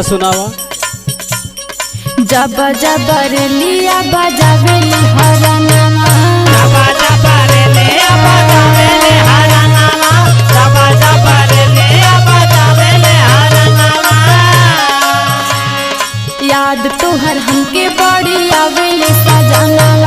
सुनावा। जब जबर लिया बजावेली हरनामा, जब जबर लिया बजावेली हरनामा, जब जबर लिया बजावेली हरनामा। याद तोहर हमके बड़ी आवेले सजनामा।